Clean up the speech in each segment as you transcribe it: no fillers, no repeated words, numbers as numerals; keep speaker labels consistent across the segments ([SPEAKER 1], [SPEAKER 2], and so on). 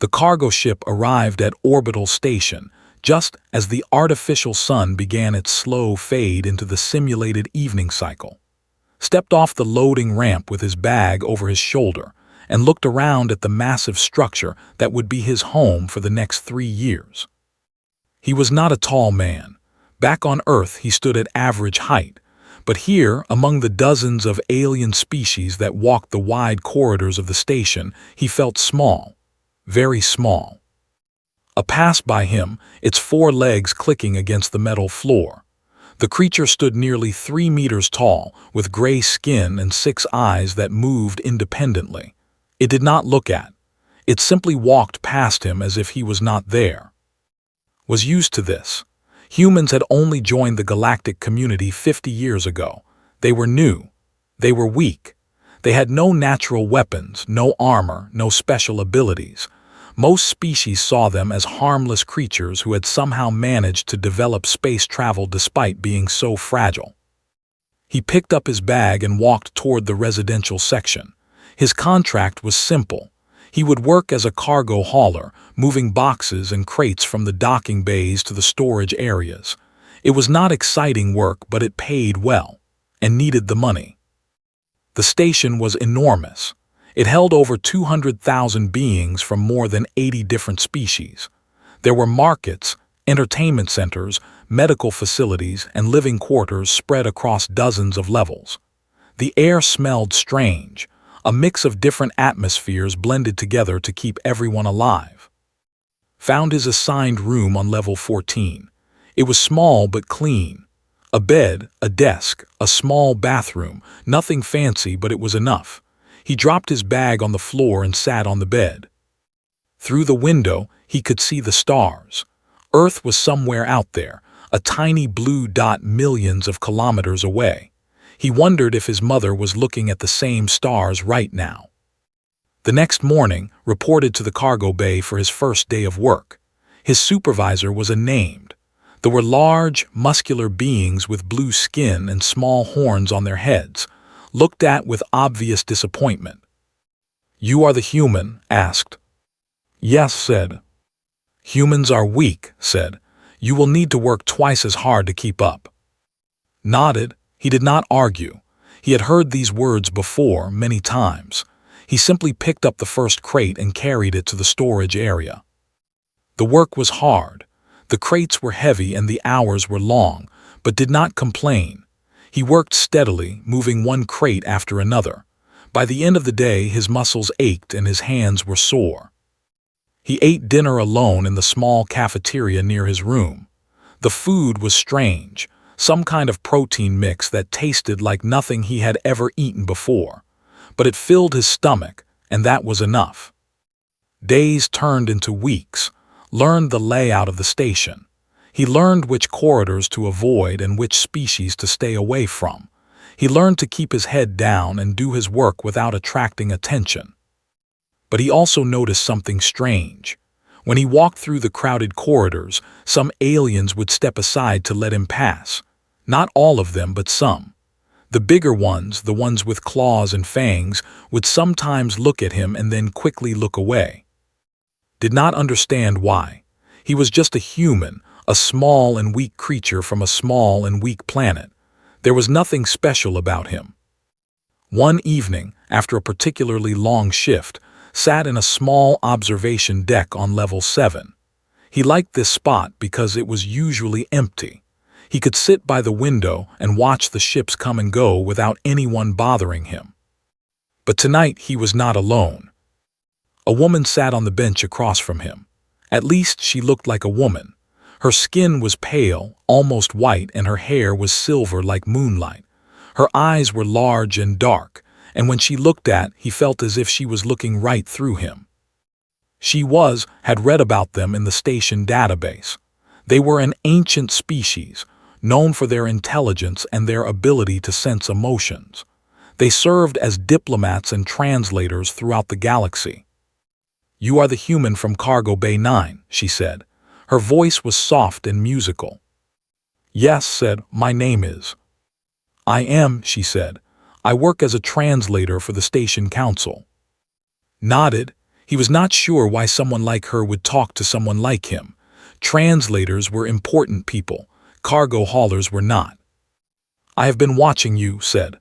[SPEAKER 1] The cargo ship arrived at orbital station just as the artificial sun began its slow fade into the simulated evening cycle. Stepped off the loading ramp with his bag over his shoulder and looked around at the massive structure that would be his home for the next 3 years. He was not a tall man. Back on Earth he stood at average height, but here, among the dozens of alien species that walked the wide corridors of the station, he felt small, very small. Passed by him, its 4 legs clicking against the metal floor. The creature stood nearly 3 meters tall, with gray skin and 6 eyes that moved independently. It did not look at. It simply walked past him as if he was not there. Was used to this. Humans had only joined the galactic community 50 years ago. They were new. They were weak. They had no natural weapons, no armor, no special abilities. Most species saw them as harmless creatures who had somehow managed to develop space travel despite being so fragile. He picked up his bag and walked toward the residential section. His contract was simple. He would work as a cargo hauler, moving boxes and crates from the docking bays to the storage areas. It was not exciting work, but it paid well, and needed the money. The station was enormous. It held over 200,000 beings from more than 80 different species. There were markets, entertainment centers, medical facilities, and living quarters spread across dozens of levels. The air smelled strange, a mix of different atmospheres blended together to keep everyone alive. Found his assigned room on level 14. It was small but clean. A bed, a desk, a small bathroom, nothing fancy, but it was enough. He dropped his bag on the floor and sat on the bed. Through the window, he could see the stars. Earth was somewhere out there, a tiny blue dot millions of kilometers away. He wondered if his mother was looking at the same stars right now. The next morning, reported to the cargo bay for his first day of work. His supervisor was unnamed. There were large, muscular beings with blue skin and small horns on their heads, looked at with obvious disappointment. "You are the human?" asked. "Yes," said. "Humans are weak," said. "You will need to work twice as hard to keep up." Nodded. He did not argue. He had heard these words before, many times. He simply picked up the first crate and carried it to the storage area. The work was hard. The crates were heavy and the hours were long, but did not complain. He worked steadily, moving one crate after another. By the end of the day, his muscles ached and his hands were sore. He ate dinner alone in the small cafeteria near his room. The food was strange, some kind of protein mix that tasted like nothing he had ever eaten before. But it filled his stomach, and that was enough. Days turned into weeks. Learned the layout of the station. He learned which corridors to avoid and which species to stay away from. He learned to keep his head down and do his work without attracting attention. But he also noticed something strange. When he walked through the crowded corridors, some aliens would step aside to let him pass. Not all of them, but some. The bigger ones, the ones with claws and fangs, would sometimes look at him and then quickly look away. Did not understand why. He was just a human, a small and weak creature from a small and weak planet. There was nothing special about him. One evening, after a particularly long shift, sat in a small observation deck on level 7. He liked this spot because it was usually empty. He could sit by the window and watch the ships come and go without anyone bothering him. But tonight he was not alone. A woman sat on the bench across from him. At least she looked like a woman. Her skin was pale, almost white, and her hair was silver like moonlight. Her eyes were large and dark, and when she looked at, he felt as if she was looking right through him. Had read about them in the station database. They were an ancient species, known for their intelligence and their ability to sense emotions. They served as diplomats and translators throughout the galaxy. "You are the human from Cargo Bay 9, she said. Her voice was soft and musical. "Yes," said, "my name is." "I am," she said. "I work as a translator for the station council." Nodded. He was not sure why someone like her would talk to someone like him. Translators were important people. Cargo haulers were not. "I have been watching you," said.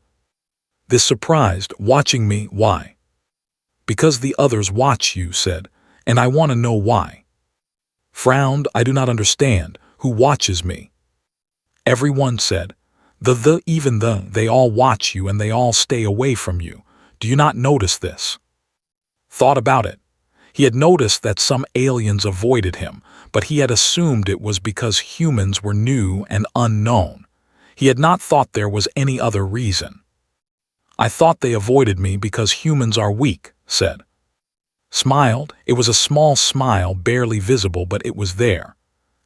[SPEAKER 1] This surprised. "Watching me? Why?" "Because the others watch you," said, "and I want to know why." Frowned. "I do not understand. Who watches me?" "Everyone," said. They all watch you and they all stay away from you. Do you not notice this?" Thought about it. He had noticed that some aliens avoided him, but he had assumed it was because humans were new and unknown. He had not thought there was any other reason. "I thought they avoided me because humans are weak," said. Smiled. It was a small smile, barely visible, but it was there.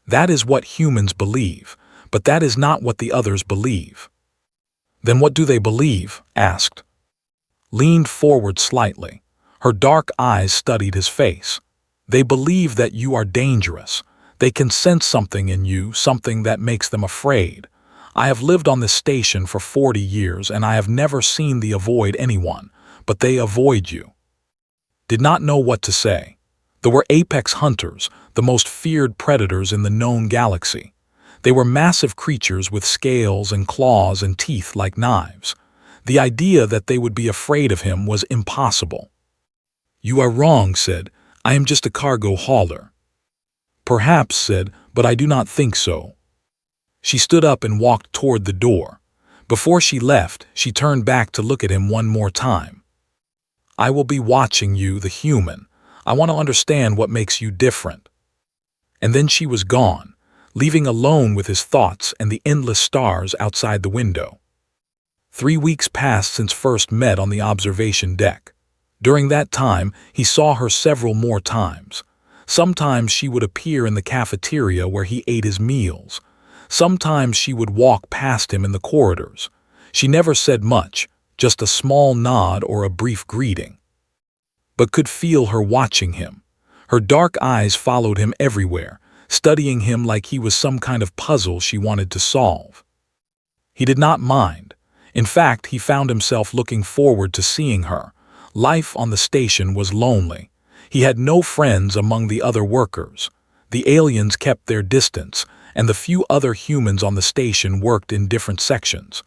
[SPEAKER 1] "That is what humans believe, but that is not what the others believe." "Then what do they believe?" asked. Leaned forward slightly. Her dark eyes studied his face. "They believe that you are dangerous. They can sense something in you, something that makes them afraid. I have lived on this station for 40 years and I have never seen them avoid anyone, but they avoid you." Did not know what to say. There were apex hunters, the most feared predators in the known galaxy. They were massive creatures with scales and claws and teeth like knives. The idea that they would be afraid of him was impossible. "You are wrong," said. "I am just a cargo hauler." "Perhaps," said, "but I do not think so." She stood up and walked toward the door. Before she left, she turned back to look at him one more time. "I will be watching you, the human. I want to understand what makes you different." And then she was gone, leaving alone with his thoughts and the endless stars outside the window. 3 weeks passed since first met on the observation deck. During that time, he saw her several more times. Sometimes she would appear in the cafeteria where he ate his meals. Sometimes she would walk past him in the corridors. She never said much, just a small nod or a brief greeting. But could feel her watching him. Her dark eyes followed him everywhere, studying him like he was some kind of puzzle she wanted to solve. He did not mind. In fact, he found himself looking forward to seeing her. Life on the station was lonely. He had no friends among the other workers. The aliens kept their distance, and the few other humans on the station worked in different sections.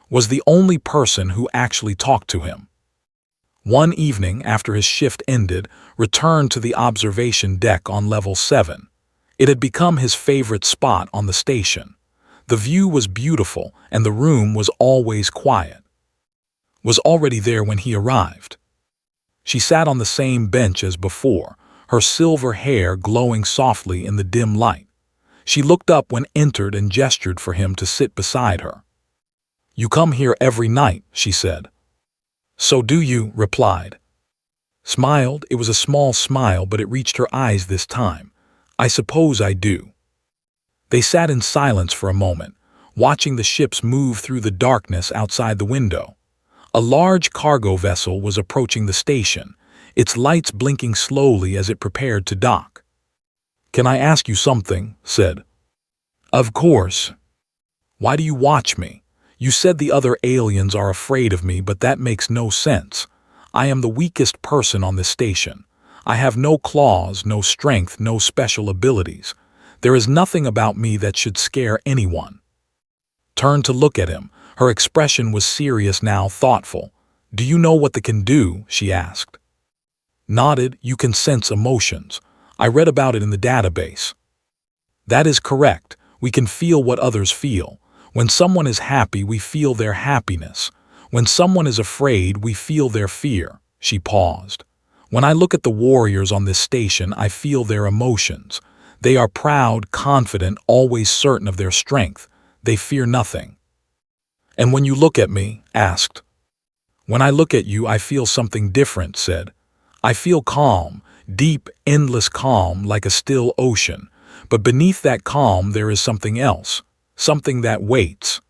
[SPEAKER 1] Was the only person who actually talked to him. One evening, after his shift ended, returned to the observation deck on level 7. It had become his favorite spot on the station. The view was beautiful, and the room was always quiet. Was already there when he arrived. She sat on the same bench as before, her silver hair glowing softly in the dim light. She looked up when entered and gestured for him to sit beside her. "You come here every night," she said. "So do you," replied. Smiled. It was a small smile, but it reached her eyes this time. "I suppose I do." They sat in silence for a moment, watching the ships move through the darkness outside the window. A large cargo vessel was approaching the station, its lights blinking slowly as it prepared to dock. "Can I ask you something?" said. "Of course." "Why do you watch me? You said the other aliens are afraid of me, but that makes no sense. I am the weakest person on this station. I have no claws, no strength, no special abilities. There is nothing about me that should scare anyone." Turned to look at him. Her expression was serious now, thoughtful. "Do you know what they can do?" she asked. Nodded. "You can sense emotions. I read about it in the database." "That is correct. We can feel what others feel. When someone is happy, we feel their happiness. When someone is afraid, we feel their fear." She paused. "When I look at the warriors on this station, I feel their emotions. They are proud, confident, always certain of their strength. They fear nothing." "And when you look at me?" asked. "When I look at you, I feel something different," said. "I feel calm, deep, endless calm, like a still ocean. But beneath that calm there is something else, something that waits."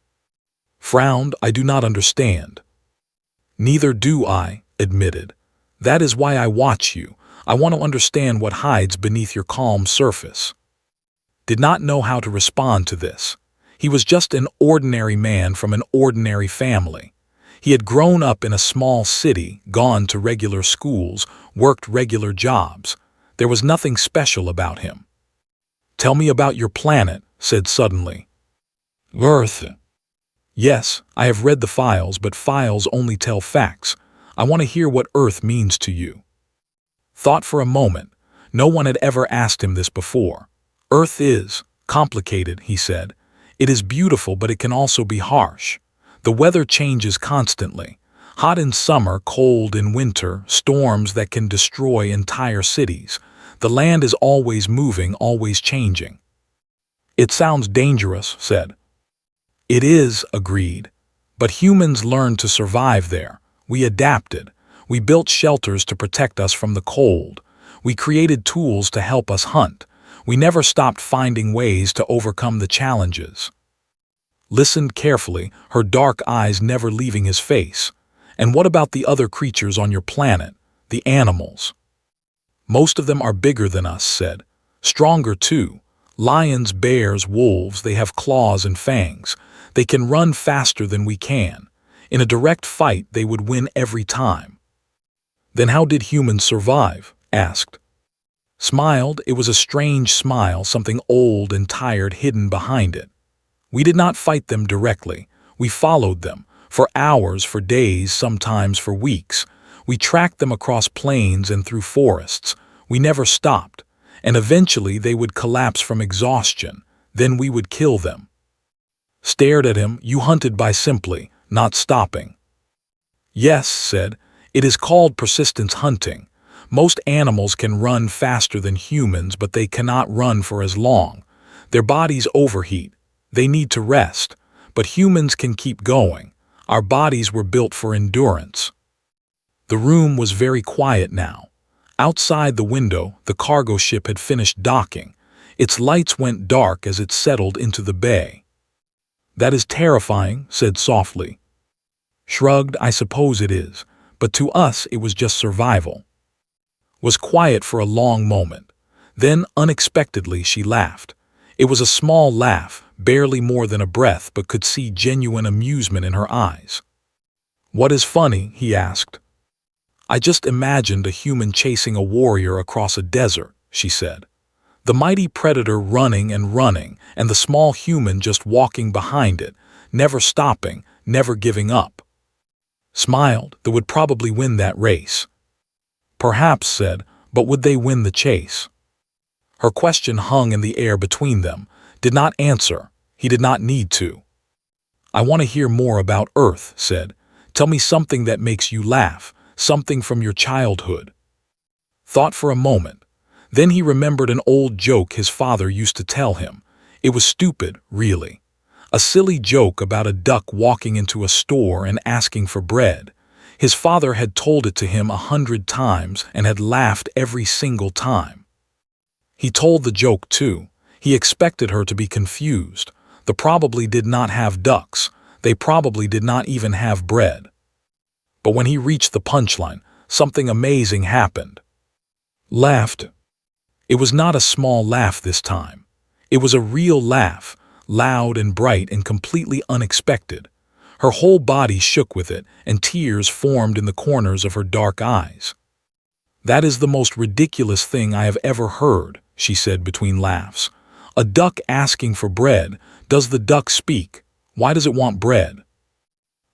[SPEAKER 1] Frowned. "I do not understand." "Neither do I," admitted. "That is why I watch you. I want to understand what hides beneath your calm surface." Did not know how to respond to this. He was just an ordinary man from an ordinary family. He had grown up in a small city, gone to regular schools, worked regular jobs. There was nothing special about him. "Tell me about your planet," said suddenly. "Earth." "Yes, I have read the files, but files only tell facts. I want to hear what Earth means to you." Thought for a moment. No one had ever asked him this before. "Earth is complicated," he said. "It is beautiful, but it can also be harsh. The weather changes constantly. Hot in summer, cold in winter, storms that can destroy entire cities. The land is always moving, always changing." "It sounds dangerous," said. "It is," agreed. "But humans learned to survive there. We adapted. We built shelters to protect us from the cold. We created tools to help us hunt. We never stopped finding ways to overcome the challenges." Listened carefully, her dark eyes never leaving his face. "And what about the other creatures on your planet, the animals?" "Most of them are bigger than us," said. "Stronger too. Lions, bears, wolves, they have claws and fangs. They can run faster than we can. In a direct fight, they would win every time." "Then how did humans survive?" asked. Smiled. It was a strange smile, something old and tired hidden behind it. "We did not fight them directly. We followed them. For hours, for days, sometimes for weeks. We tracked them across plains and through forests. We never stopped. And eventually they would collapse from exhaustion. Then we would kill them." Stared at him. "You hunted by simply not stopping." "Yes," said. "It is called persistence hunting. Most animals can run faster than humans, but they cannot run for as long. Their bodies overheat. They need to rest. But humans can keep going. Our bodies were built for endurance." The room was very quiet now. Outside the window, the cargo ship had finished docking. Its lights went dark as it settled into the bay. "That is terrifying," said softly. Shrugged. "I suppose it is. But to us it was just survival." Was quiet for a long moment. Then, unexpectedly, she laughed. It was a small laugh, barely more than a breath, but could see genuine amusement in her eyes. "What is funny?" he asked. "I just imagined a human chasing a warrior across a desert," she said. "The mighty predator running and running, and the small human just walking behind it, never stopping, never giving up." Smiled. "They would probably win that race." "Perhaps," said, "but would they win the chase?" Her question hung in the air between them. Did not answer. He did not need to. "I want to hear more about Earth," said. "Tell me something that makes you laugh, something from your childhood." Thought for a moment. Then he remembered an old joke his father used to tell him. It was stupid, really. A silly joke about a duck walking into a store and asking for bread. His father had told it to him 100 times and had laughed every single time. He told the joke too. He expected her to be confused. They probably did not have ducks. They probably did not even have bread. But when he reached the punchline, something amazing happened. Laughed. It was not a small laugh this time. It was a real laugh, loud and bright and completely unexpected. Her whole body shook with it, and tears formed in the corners of her dark eyes. "That is the most ridiculous thing I have ever heard," she said between laughs. "A duck asking for bread. Does the duck speak? Why does it want bread?"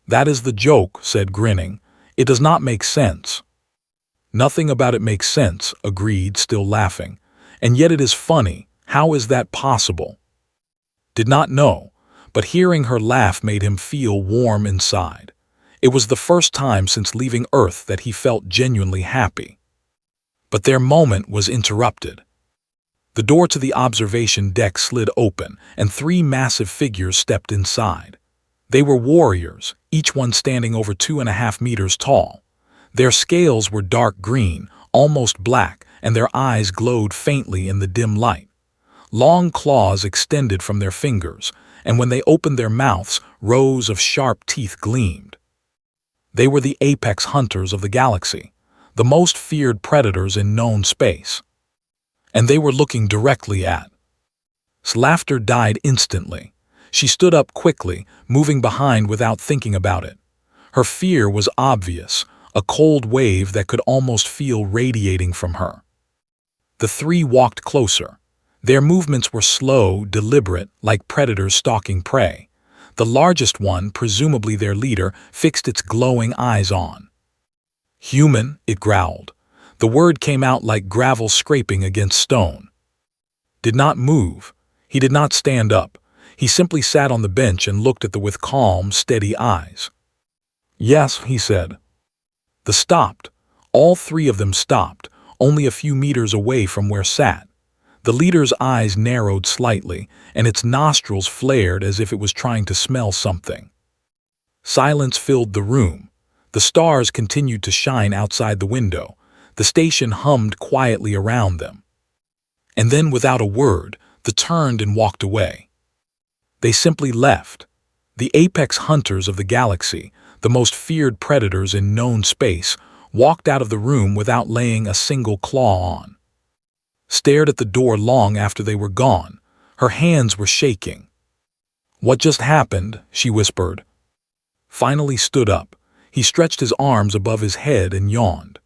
[SPEAKER 1] "That is the joke," said grinning. "It does not make sense." "Nothing about it makes sense," agreed, still laughing. "And yet it is funny. How is that possible?" Did not know, but hearing her laugh made him feel warm inside. It was the first time since leaving Earth that he felt genuinely happy. But their moment was interrupted. The door to the observation deck slid open, and 3 massive figures stepped inside. They were warriors, each one standing over 2.5 meters tall. Their scales were dark green, almost black, and their eyes glowed faintly in the dim light. Long claws extended from their fingers, and when they opened their mouths, rows of sharp teeth gleamed. They were the apex hunters of the galaxy, the most feared predators in known space. And they were looking directly at. Laughter died instantly. She stood up quickly, moving behind without thinking about it. Her fear was obvious, a cold wave that could almost feel radiating from her. The three walked closer. Their movements were slow, deliberate, like predators stalking prey. The largest one, presumably their leader, fixed its glowing eyes on. "Human," it growled. The word came out like gravel scraping against stone. Did not move. He did not stand up. He simply sat on the bench and looked at them with calm, steady eyes. "Yes," he said. They stopped. All three of them stopped, only a few meters away from where sat. The leader's eyes narrowed slightly, and its nostrils flared as if it was trying to smell something. Silence filled the room. The stars continued to shine outside the window. The station hummed quietly around them. And then, without a word, they turned and walked away. They simply left. The apex hunters of the galaxy, the most feared predators in known space, walked out of the room without laying a single claw on. Stared at the door long after they were gone. Her hands were shaking. "What just happened?" she whispered. Finally stood up. He stretched his arms above his head and yawned.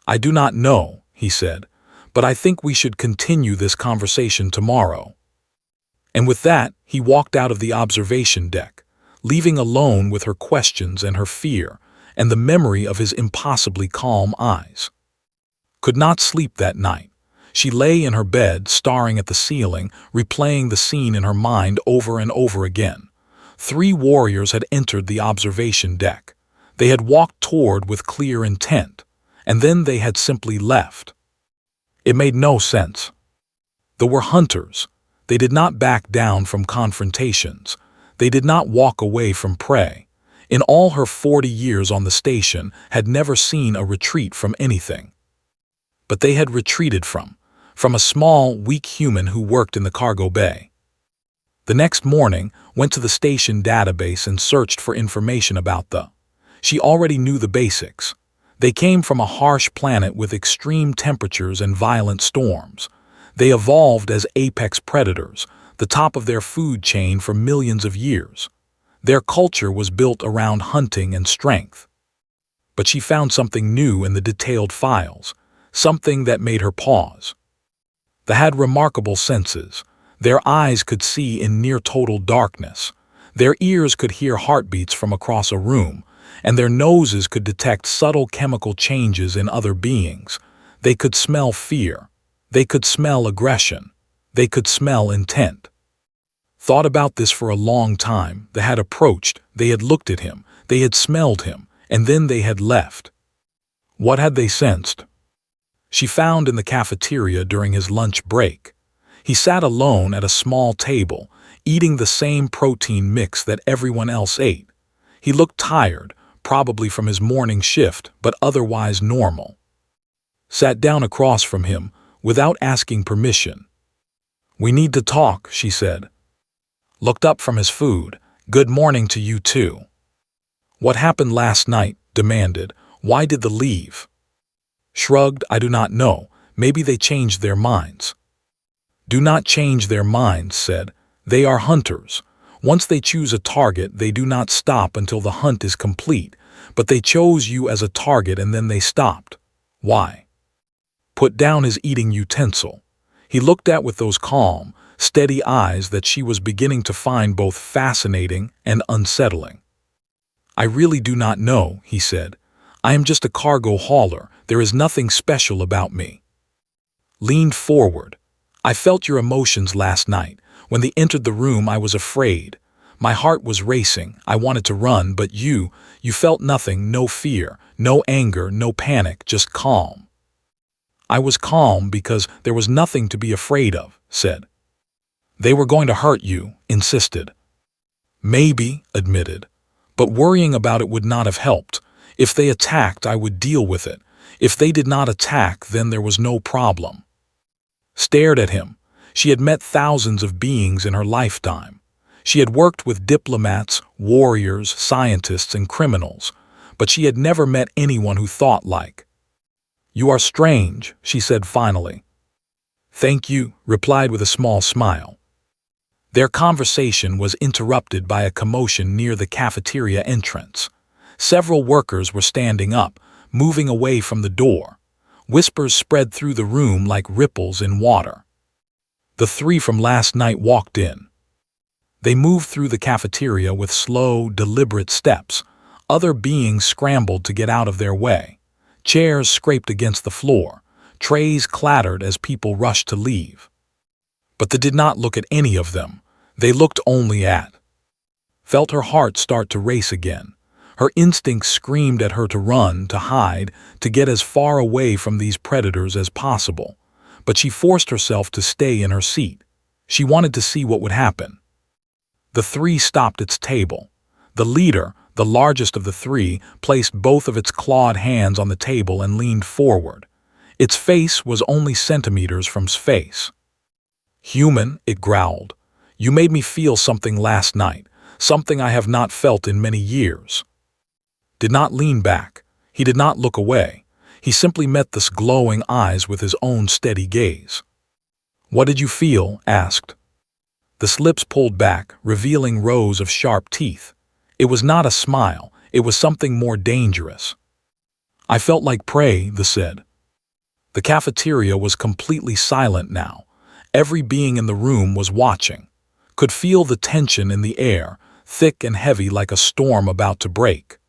[SPEAKER 1] "I do not know," he said, "but I think we should continue this conversation tomorrow." And with that, he walked out of the observation deck, leaving alone with her questions and her fear, and the memory of his impossibly calm eyes. Could not sleep that night. She lay in her bed, staring at the ceiling, replaying the scene in her mind over and over again. Three warriors had entered the observation deck. They had walked toward with clear intent, and then they had simply left. It made no sense. They were hunters. They did not back down from confrontations. They did not walk away from prey. In all her 40 years on the station, had never seen a retreat from anything. But they had retreated from a small, weak human who worked in the cargo bay. The next morning, went to the station database and searched for information about the. She already knew the basics. They came from a harsh planet with extreme temperatures and violent storms. They evolved as apex predators, the top of their food chain for millions of years. Their culture was built around hunting and strength. But she found something new in the detailed files, something that made her pause. They had remarkable senses. Their eyes could see in near-total darkness. Their ears could hear heartbeats from across a room, and their noses could detect subtle chemical changes in other beings. They could smell fear. They could smell aggression. They could smell intent. Thought about this for a long time. They had approached, they had looked at him, they had smelled him, and then they had left. What had they sensed? She found in the cafeteria during his lunch break. He sat alone at a small table, eating the same protein mix that everyone else ate. He looked tired, probably from his morning shift, but otherwise normal. Sat down across from him, without asking permission. "We need to talk," she said. Looked up from his food. "Good morning to you too." "What happened last night?" demanded. "Why did they leave?" Shrugged. "I do not know. Maybe they changed their minds." "Do not change their minds," said. "They are hunters. Once they choose a target, they do not stop until the hunt is complete, but they chose you as a target and then they stopped. Why?" Put down his eating utensil. He looked at with those calm, steady eyes that she was beginning to find both fascinating and unsettling. "I really do not know," he said. "I am just a cargo hauler. There is nothing special about me." Leaned forward. "I felt your emotions last night. When they entered the room, I was afraid. My heart was racing. I wanted to run, but you felt nothing, no fear, no anger, no panic, just calm." "I was calm because there was nothing to be afraid of," said. "They were going to hurt you," insisted. "Maybe," admitted. "But worrying about it would not have helped. If they attacked, I would deal with it. If they did not attack, then there was no problem." Stared at him. She had met thousands of beings in her lifetime. She had worked with diplomats, warriors, scientists, and criminals, but she had never met anyone who thought like. "You are strange," she said finally. "Thank you," replied with a small smile. Their conversation was interrupted by a commotion near the cafeteria entrance. Several workers were standing up, moving away from the door. Whispers spread through the room like ripples in water. The three from last night walked in. They moved through the cafeteria with slow, deliberate steps. Other beings scrambled to get out of their way. Chairs scraped against the floor. Trays clattered as people rushed to leave. But they did not look at any of them. They looked only at. Felt her heart start to race again. Her instincts screamed at her to run, to hide, to get as far away from these predators as possible. But she forced herself to stay in her seat. She wanted to see what would happen. The three stopped its table. The leader, the largest of the three, placed both of its clawed hands on the table and leaned forward. Its face was only centimeters from space. "Human," it growled. "You made me feel something last night, something I have not felt in many years." Did not lean back. He did not look away. He simply met the glowing eyes with his own steady gaze. "What did you feel?" asked. The lips pulled back, revealing rows of sharp teeth. It was not a smile. It was something more dangerous. "I felt like prey," the said. The cafeteria was completely silent now. Every being in the room was watching. Could feel the tension in the air, thick and heavy like a storm about to break.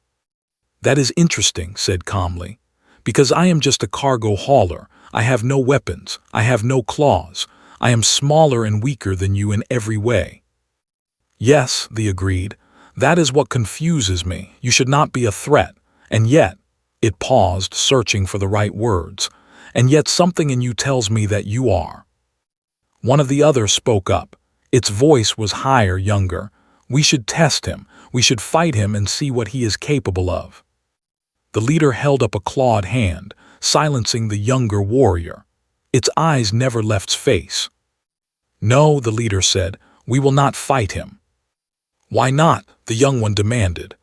[SPEAKER 1] "That is interesting," said calmly. "Because I am just a cargo hauler. I have no weapons. I have no claws. I am smaller and weaker than you in every way." "Yes," they agreed. "That is what confuses me. You should not be a threat. And yet," it paused, searching for the right words, "and yet something in you tells me that you are." One of the others spoke up. Its voice was higher, younger. "We should test him. We should fight him and see what he is capable of." The leader held up a clawed hand, silencing the younger warrior. Its eyes never left face. "No," the leader said, "we will not fight him." "Why not?" the young one demanded.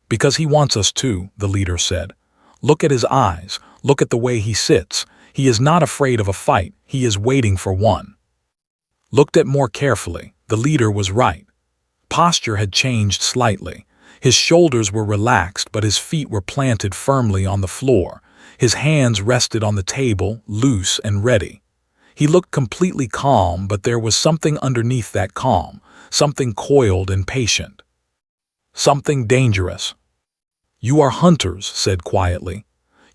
[SPEAKER 1] "Because he wants us to," the leader said. "Look at his eyes. Look at the way he sits. He is not afraid of a fight. He is waiting for one." Looked at more carefully. The leader was right. Posture had changed slightly. His shoulders were relaxed, but his feet were planted firmly on the floor. His hands rested on the table, loose and ready. He looked completely calm, but there was something underneath that calm, something coiled and patient. Something dangerous. "You are hunters," said quietly.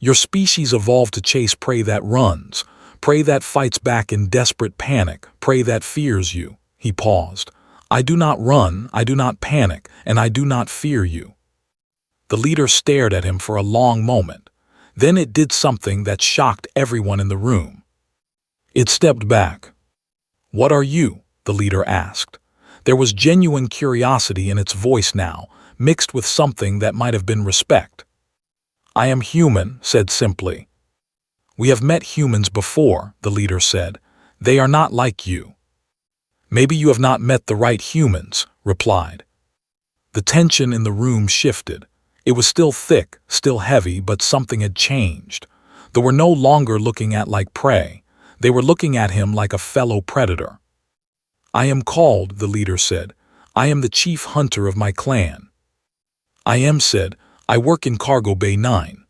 [SPEAKER 1] "Your species evolved to chase prey that runs, prey that fights back in desperate panic, prey that fears you." He paused. "I do not run, I do not panic, and I do not fear you." The leader stared at him for a long moment. Then it did something that shocked everyone in the room. It stepped back. "What are you?" the leader asked. There was genuine curiosity in its voice now, mixed with something that might have been respect. "I am human," said simply. "We have met humans before," the leader said. "They are not like you." "Maybe you have not met the right humans," replied. The tension in the room shifted. It was still thick, still heavy, but something had changed. They were no longer looking at like prey. They were looking at him like a fellow predator. "I am called," the leader said. "I am the chief hunter of my clan." "I am," said. "I work in Cargo Bay 9.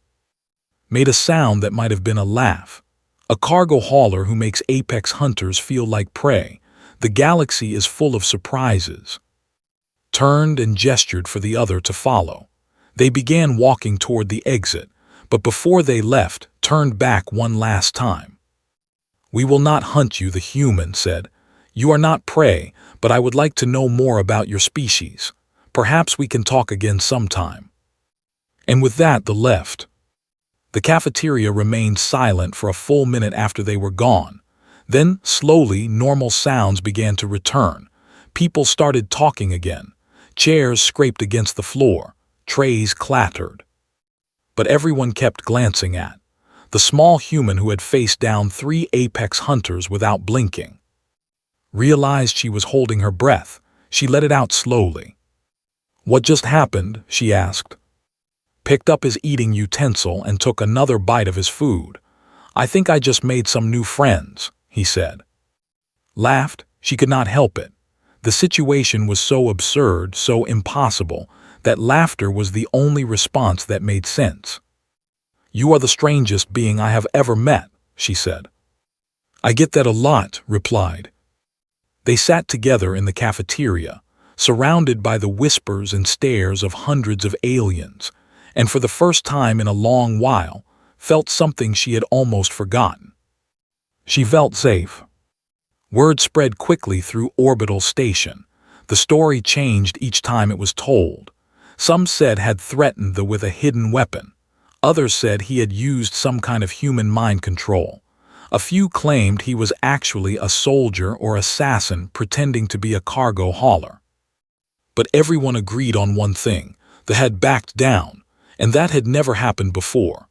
[SPEAKER 1] Made a sound that might have been a laugh. "A cargo hauler who makes apex hunters feel like prey. The galaxy is full of surprises." Turned and gestured for the other to follow. They began walking toward the exit, but before they left, turned back one last time. "We will not hunt you," the human said. "You are not prey, but I would like to know more about your species. Perhaps we can talk again sometime." And with that, they left. The cafeteria remained silent for a full minute after they were gone. Then, slowly, normal sounds began to return. People started talking again. Chairs scraped against the floor. Trays clattered. But everyone kept glancing at the small human who had faced down 3 apex hunters without blinking. Realized she was holding her breath. She let it out slowly. "What just happened?" she asked. Picked up his eating utensil and took another bite of his food. "I think I just made some new friends," he said. Laughed. She could not help it. The situation was so absurd, so impossible, That laughter was the only response that made sense. "You are the strangest being I have ever met," she said. "I get that a lot," replied. They sat together in the cafeteria, surrounded by the whispers and stares of hundreds of aliens, and for the first time in a long while, felt something she had almost forgotten. She felt safe. Word spread quickly through Orbital Station. The story changed each time it was told. Some said had threatened with a hidden weapon. Others said he had used some kind of human mind control. A few claimed he was actually a soldier or assassin pretending to be a cargo hauler. But everyone agreed on one thing: the head backed down, and that had never happened before.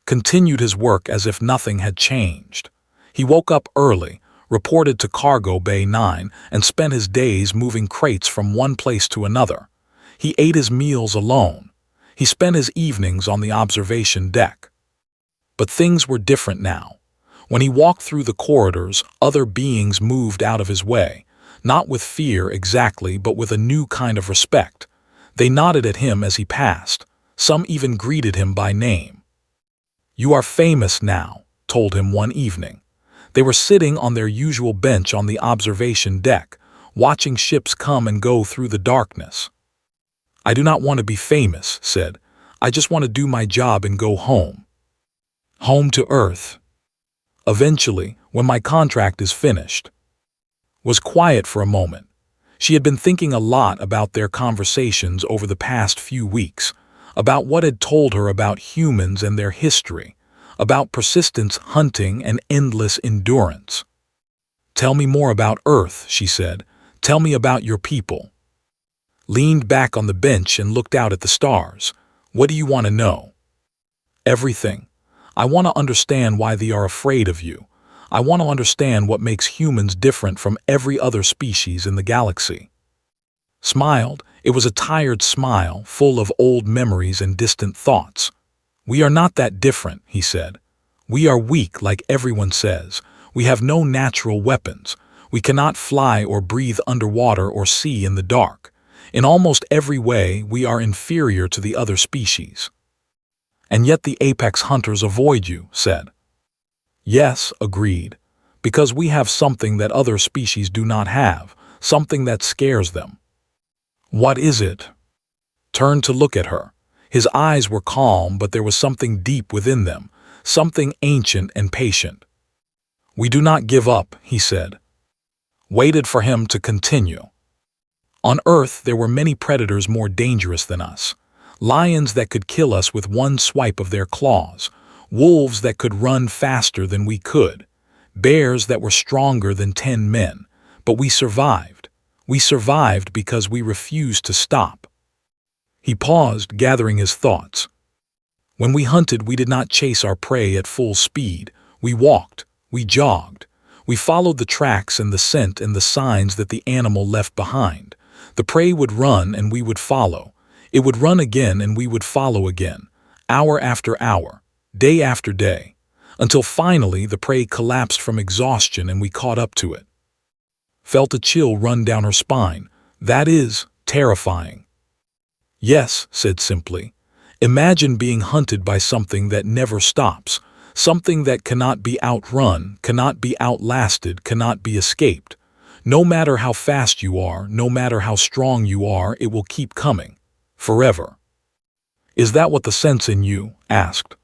[SPEAKER 1] Continued his work as if nothing had changed. He woke up early, reported to Cargo Bay 9, and spent his days moving crates from one place to another. He ate his meals alone. He spent his evenings on the observation deck. But things were different now. When he walked through the corridors, other beings moved out of his way, not with fear exactly, but with a new kind of respect. They nodded at him as he passed. Some even greeted him by name. "You are famous now," told him one evening. They were sitting on their usual bench on the observation deck, watching ships come and go through the darkness. "I do not want to be famous," said. "I just want to do my job and go home. Home to Earth. Eventually, when my contract is finished." Was quiet for a moment. She had been thinking a lot about their conversations over the past few weeks, about what had told her about humans and their history, about persistence, hunting, and endless endurance. "Tell me more about Earth," she said. "Tell me about your people." Leaned back on the bench and looked out at the stars. "What do you want to know?" "Everything. I want to understand why they are afraid of you. I want to understand what makes humans different from every other species in the galaxy." Smiled. It was a tired smile, full of old memories and distant thoughts. "We are not that different," he said. "We are weak, like everyone says. We have no natural weapons. We cannot fly or breathe underwater or see in the dark. In almost every way, we are inferior to the other species." "And yet the apex hunters avoid you," said. "Yes," agreed, "because we have something that other species do not have, something that scares them." "What is it?" Turned to look at her. His eyes were calm, but there was something deep within them, something ancient and patient. "We do not give up," he said. Waited for him to continue. "On Earth there were many predators more dangerous than us. Lions that could kill us with one swipe of their claws, wolves that could run faster than we could, bears that were stronger than 10 men, but we survived. We survived because we refused to stop." He paused, gathering his thoughts. "When we hunted, we did not chase our prey at full speed. We walked, we jogged. We followed the tracks and the scent and the signs that the animal left behind. The prey would run and we would follow. It would run again and we would follow again, hour after hour, day after day, until finally the prey collapsed from exhaustion and we caught up to it." Felt a chill run down her spine. "That is terrifying." "Yes," said simply. "Imagine being hunted by something that never stops, something that cannot be outrun, cannot be outlasted, cannot be escaped. No matter how fast you are, no matter how strong you are, it will keep coming. Forever." "Is that what the sense in you?" asked.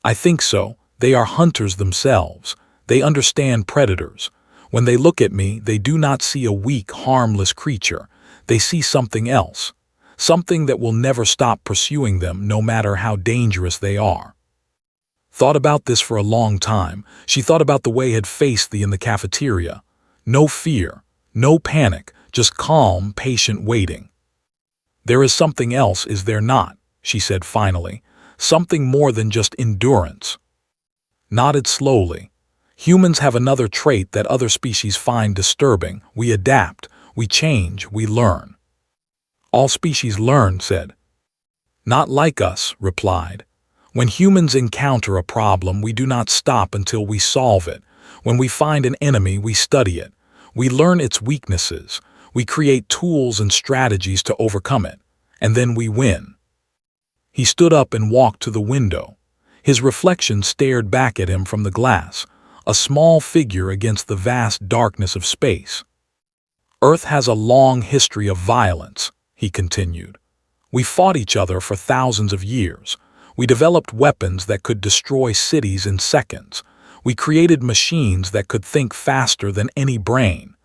[SPEAKER 1] "I think so. They are hunters themselves. They understand predators. When they look at me, they do not see a weak, harmless creature. They see something else. Something that will never stop pursuing them, no matter how dangerous they are." Thought about this for a long time. She thought about the way he had faced thee in the cafeteria. No fear, no panic, just calm, patient waiting. "There is something else, is there not?" she said finally. "Something more than just endurance." Nodded slowly. "Humans have another trait that other species find disturbing. We adapt, we change, we learn." "All species learn," said. "Not like us," replied. "When humans encounter a problem, we do not stop until we solve it. When we find an enemy, we study it. We learn its weaknesses. We create tools and strategies to overcome it. and then we win." He stood up and walked to the window. His reflection stared back at him from the glass, a small figure against the vast darkness of space. "Earth has a long history of violence," he continued. "We fought each other for thousands of years. We developed weapons that could destroy cities in seconds. We created machines that could think faster than any brain.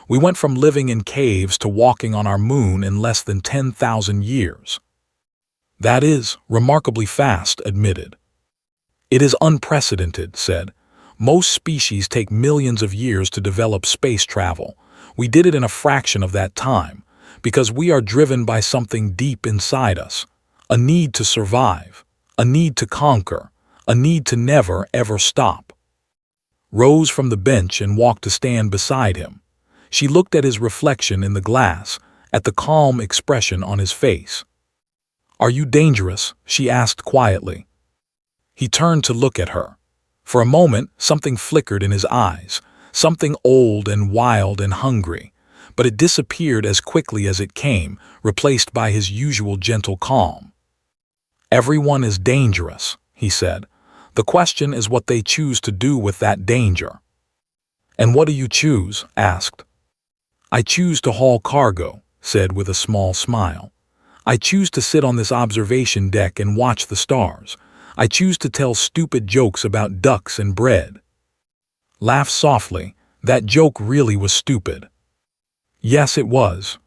[SPEAKER 1] We went from living in caves to walking on our moon in less than 10,000 years." "That is remarkably fast," admitted. "It is unprecedented," said. "Most species take millions of years to develop space travel. We did it in a fraction of that time, because we are driven by something deep inside us, a need to survive, a need to conquer, a need to never, ever stop." Rose from the bench and walked to stand beside him. She looked at his reflection in the glass, at the calm expression on his face. "Are you dangerous?" she asked quietly. He turned to look at her. For a moment, something flickered in his eyes, something old and wild and hungry, but it disappeared as quickly as it came, replaced by his usual gentle calm. "Everyone is dangerous," he said. "The question is what they choose to do with that danger." "And what do you choose?" asked. "I choose to haul cargo," said with a small smile. "I choose to sit on this observation deck and watch the stars. I choose to tell stupid jokes about ducks and bread." Laugh softly. That joke really was stupid. Yes, it was.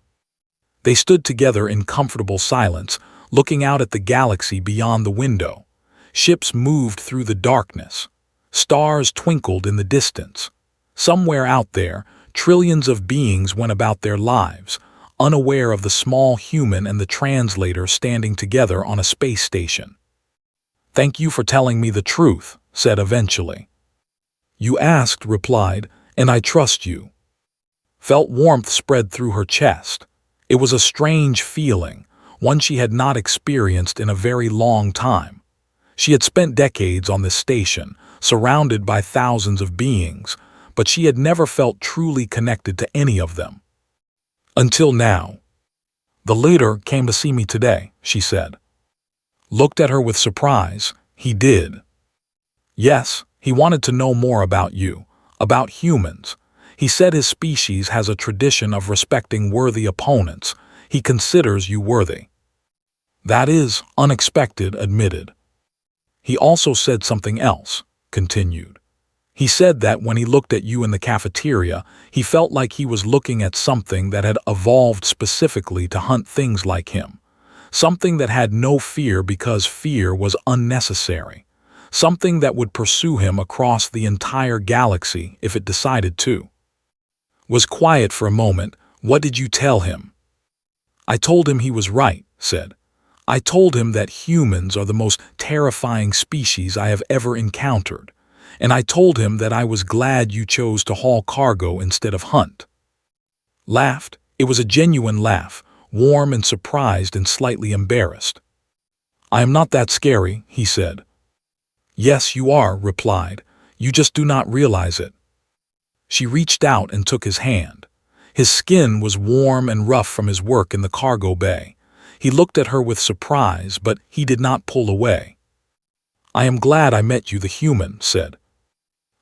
[SPEAKER 1] They stood together in comfortable silence, looking out at the galaxy beyond the window. Ships moved through the darkness. Stars twinkled in the distance. Somewhere out there, trillions of beings went about their lives, unaware of the small human and the translator standing together on a space station. "Thank you for telling me the truth," said eventually. "You asked," replied, "and I trust you." Felt warmth spread through her chest. It was a strange feeling, one she had not experienced in a very long time. She had spent decades on this station, surrounded by thousands of beings, but she had never felt truly connected to any of them. Until now. "The leader came to see me today," she said. Looked at her with surprise. "He did." "Yes, he wanted to know more about you, about humans. He said his species has a tradition of respecting worthy opponents. He considers you worthy." "That is unexpected," admitted. "He also said something else," continued. "He said that when he looked at you in the cafeteria, he felt like he was looking at something that had evolved specifically to hunt things like him. Something that had no fear because fear was unnecessary. Something that would pursue him across the entire galaxy if it decided to." Was quiet for a moment. "What did you tell him?" "I told him he was right," said. "I told him that humans are the most terrifying species I have ever encountered. And I told him that I was glad you chose to haul cargo instead of hunt." Laughed. It was a genuine laugh, warm and surprised and slightly embarrassed. "I am not that scary," he said. "Yes, you are," replied. "You just do not realize it." She reached out and took his hand. His skin was warm and rough from his work in the cargo bay. He looked at her with surprise, but he did not pull away. "I am glad I met you," the human said.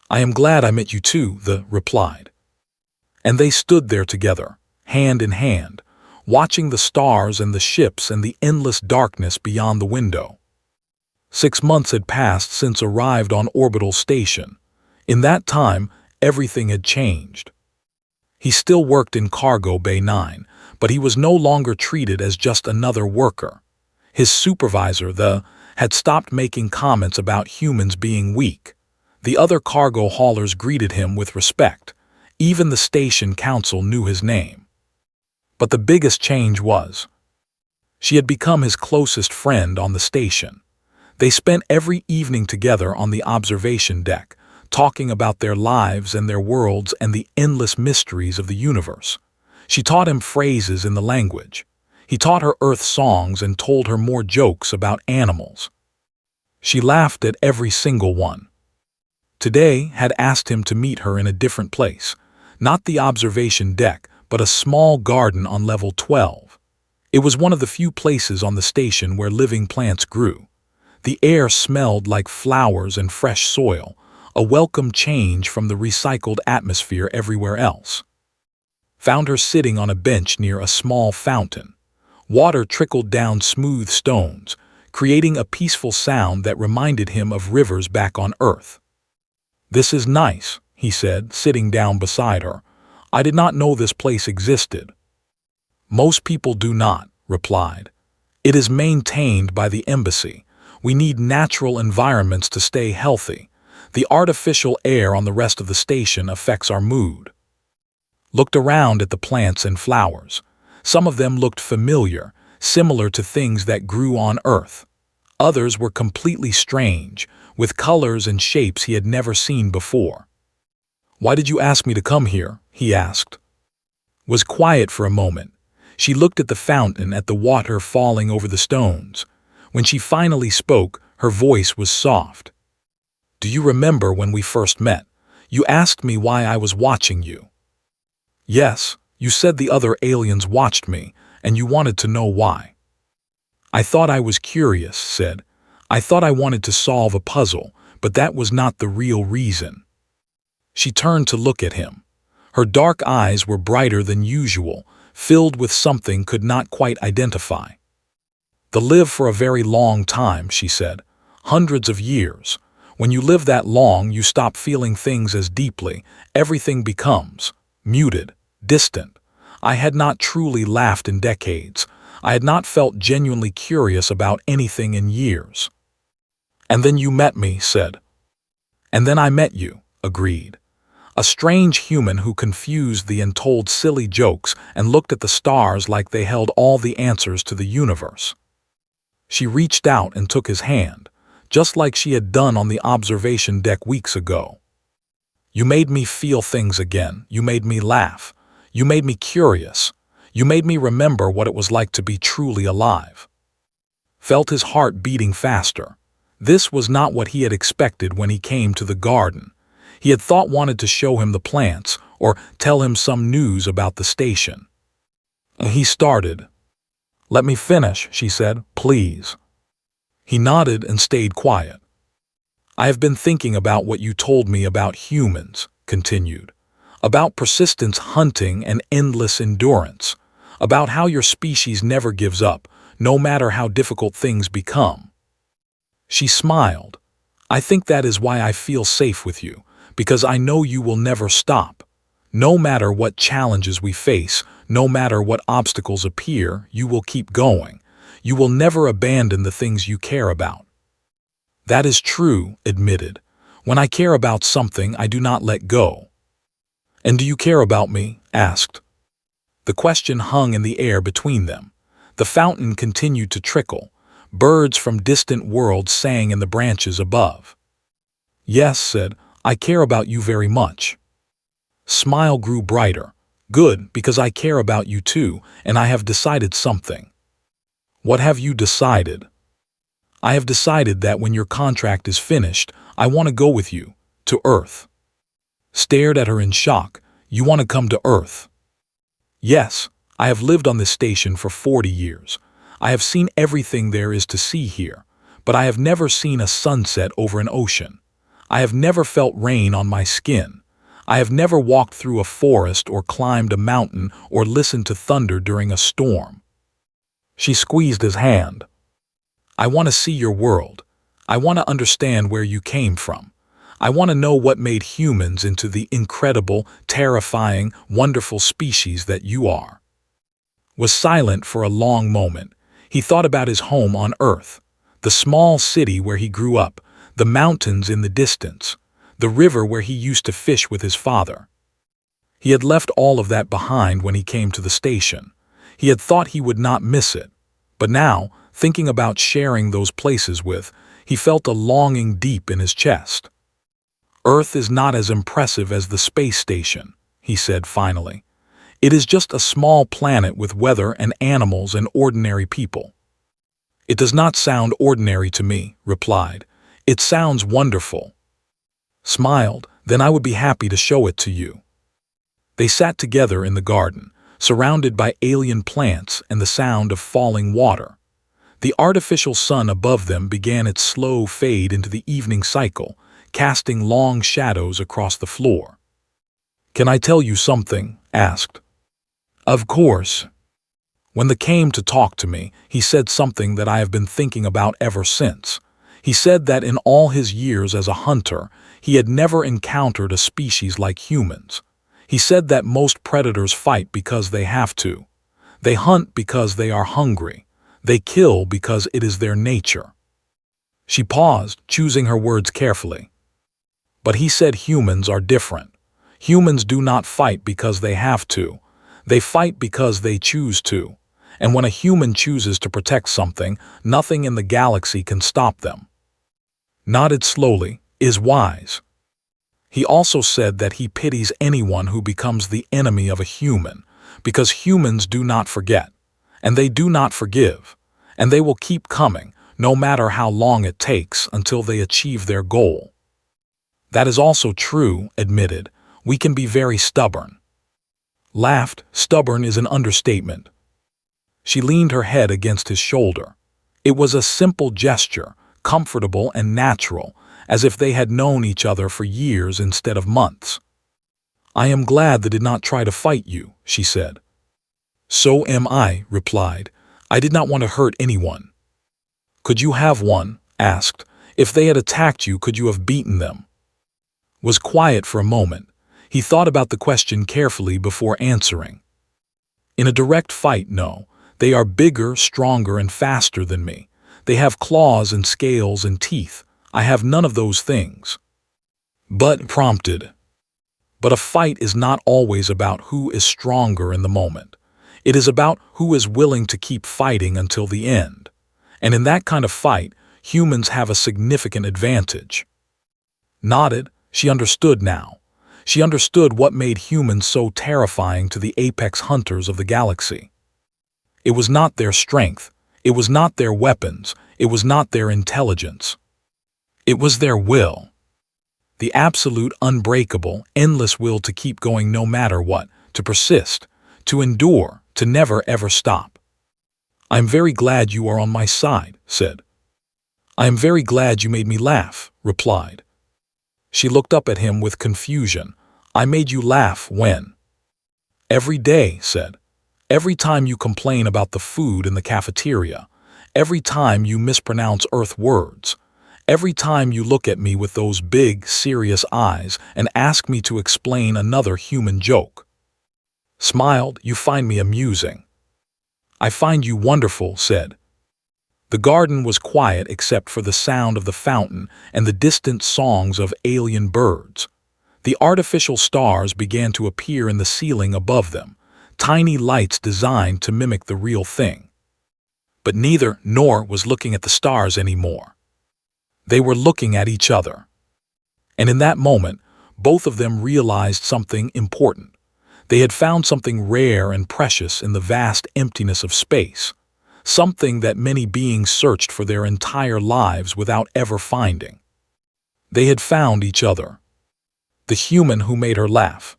[SPEAKER 1] "I am glad I met you too," the replied. And they stood there together, hand in hand, watching the stars and the ships and the endless darkness beyond the window. 6 months had passed since arrived on orbital station. In that time, everything had changed. He still worked in Cargo Bay 9, but he was no longer treated as just another worker. His supervisor, had stopped making comments about humans being weak. The other cargo haulers greeted him with respect. Even the station council knew his name. But the biggest change was, she had become his closest friend on the station. They spent every evening together on the observation deck, talking about their lives and their worlds and the endless mysteries of the universe. She taught him phrases in the language. He taught her Earth songs and told her more jokes about animals. She laughed at every single one. Today had asked him to meet her in a different place, not the observation deck, but a small garden on level 12. It was one of the few places on the station where living plants grew. The air smelled like flowers and fresh soil, a welcome change from the recycled atmosphere everywhere else. Found her sitting on a bench near a small fountain. Water trickled down smooth stones, creating a peaceful sound that reminded him of rivers back on Earth. "This is nice," he said, sitting down beside her. "I did not know this place existed." "Most people do not," replied. "It is maintained by the embassy. We need natural environments to stay healthy. The artificial air on the rest of the station affects our mood." Looked around at the plants and flowers. Some of them looked familiar, similar to things that grew on Earth. Others were completely strange, with colors and shapes he had never seen before. "Why did you ask me to come here?" he asked. Was quiet for a moment. She looked at the fountain, at the water falling over the stones. When she finally spoke, her voice was soft. "Do you remember when we first met? You asked me why I was watching you." "Yes, you said the other aliens watched me, and you wanted to know why." "I thought I was curious," said. "I thought I wanted to solve a puzzle, but that was not the real reason." She turned to look at him. Her dark eyes were brighter than usual, filled with something could not quite identify. "To live for a very long time," she said. "Hundreds of years. When you live that long, you stop feeling things as deeply. Everything becomes muted, distant. I had not truly laughed in decades. I had not felt genuinely curious about anything in years." "And then you met me," said. "And then I met you," agreed. "A strange human who confused and told silly jokes and looked at the stars like they held all the answers to the universe." She reached out and took his hand, just like she had done on the observation deck weeks ago. "You made me feel things again. You made me laugh. You made me curious. You made me remember what it was like to be truly alive." Felt his heart beating faster. This was not what he had expected when he came to the garden. He had thought wanted to show him the plants or tell him some news about the station. He started. "Let me finish," she said, "please." He nodded and stayed quiet. "I have been thinking about what you told me about humans," continued. "About persistence, hunting, and endless endurance. About how your species never gives up, no matter how difficult things become." She smiled. "I think that is why I feel safe with you, because I know you will never stop. No matter what challenges we face, no matter what obstacles appear, you will keep going. You will never abandon the things you care about." "That is true," admitted. "When I care about something, I do not let go." "And do you care about me?" asked. The question hung in the air between them. The fountain continued to trickle. Birds from distant worlds sang in the branches above. "Yes," said, "I care about you very much." Smile grew brighter. "Good, because I care about you too, and I have decided something." "What have you decided?" "I have decided that when your contract is finished, I want to go with you, to Earth." Stared at her in shock. "You want to come to Earth?" "Yes, I have lived on this station for 40 years. I have seen everything there is to see here, but I have never seen a sunset over an ocean. I have never felt rain on my skin. I have never walked through a forest or climbed a mountain or listened to thunder during a storm." She squeezed his hand. "I want to see your world. I want to understand where you came from. I want to know what made humans into the incredible, terrifying, wonderful species that you are." Was silent for a long moment. He thought about his home on Earth, the small city where he grew up, the mountains in the distance, the river where he used to fish with his father. He had left all of that behind when he came to the station. He had thought he would not miss it. But now, thinking about sharing those places with, he felt a longing deep in his chest. "Earth is not as impressive as the space station," he said finally. "It is just a small planet with weather and animals and ordinary people." "It does not sound ordinary to me," replied. "It sounds wonderful." Smiled. "Then I would be happy to show it to you." They sat together in the garden. surrounded by alien plants and the sound of falling water. The artificial sun above them began its slow fade into the evening cycle, casting long shadows across the floor. "Can I tell you something?" asked. "Of course." When they came to talk to me, he said something that I have been thinking about ever since. He said that in all his years as a hunter, he had never encountered a species like humans. He said that most predators fight because they have to. They hunt because they are hungry. They kill because it is their nature. She paused, choosing her words carefully. But he said humans are different. Humans do not fight because they have to. They fight because they choose to. And when a human chooses to protect something, nothing in the galaxy can stop them. Nodded slowly, is wise. He also said that he pities anyone who becomes the enemy of a human, because humans do not forget, and they do not forgive, and they will keep coming, no matter how long it takes, until they achieve their goal. That is also true, admitted. We can be very stubborn. Laughed, stubborn is an understatement. She leaned her head against his shoulder. It was a simple gesture, comfortable and natural, as if they had known each other for years instead of months. "I am glad they did not try to fight you," she said. "So am I," replied. "I did not want to hurt anyone." "Could you have won?" asked. "If they had attacked you, could you have beaten them?" Was quiet for a moment. He thought about the question carefully before answering. "In a direct fight, no. They are bigger, stronger, and faster than me. They have claws and scales and teeth. I have none of those things." But prompted. But a fight is not always about who is stronger in the moment. It is about who is willing to keep fighting until the end. And in that kind of fight, humans have a significant advantage. Nodded, she understood now. She understood what made humans so terrifying to the apex hunters of the galaxy. It was not their strength. It was not their weapons. It was not their intelligence. It was their will. The absolute, unbreakable, endless will to keep going no matter what, to persist, to endure, to never ever stop. "I am very glad you are on my side," said. "I am very glad you made me laugh," replied. She looked up at him with confusion. "I made you laugh when?" "Every day," said. "Every time you complain about the food in the cafeteria. Every time you mispronounce Earth words. Every time you look at me with those big, serious eyes and ask me to explain another human joke." Smiled, "You find me amusing." "I find you wonderful," said. The garden was quiet except for the sound of the fountain and the distant songs of alien birds. The artificial stars began to appear in the ceiling above them, tiny lights designed to mimic the real thing. But neither nor was looking at the stars anymore. They were looking at each other. And in that moment, both of them realized something important. They had found something rare and precious in the vast emptiness of space, something that many beings searched for their entire lives without ever finding. They had found each other. The human who made her laugh,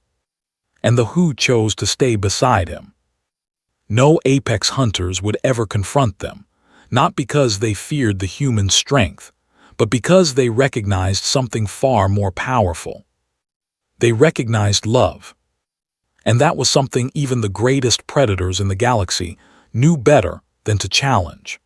[SPEAKER 1] and the who chose to stay beside him. No apex hunters would ever confront them, not because they feared the human strength, but because they recognized something far more powerful. They recognized love. And that was something even the greatest predators in the galaxy knew better than to challenge.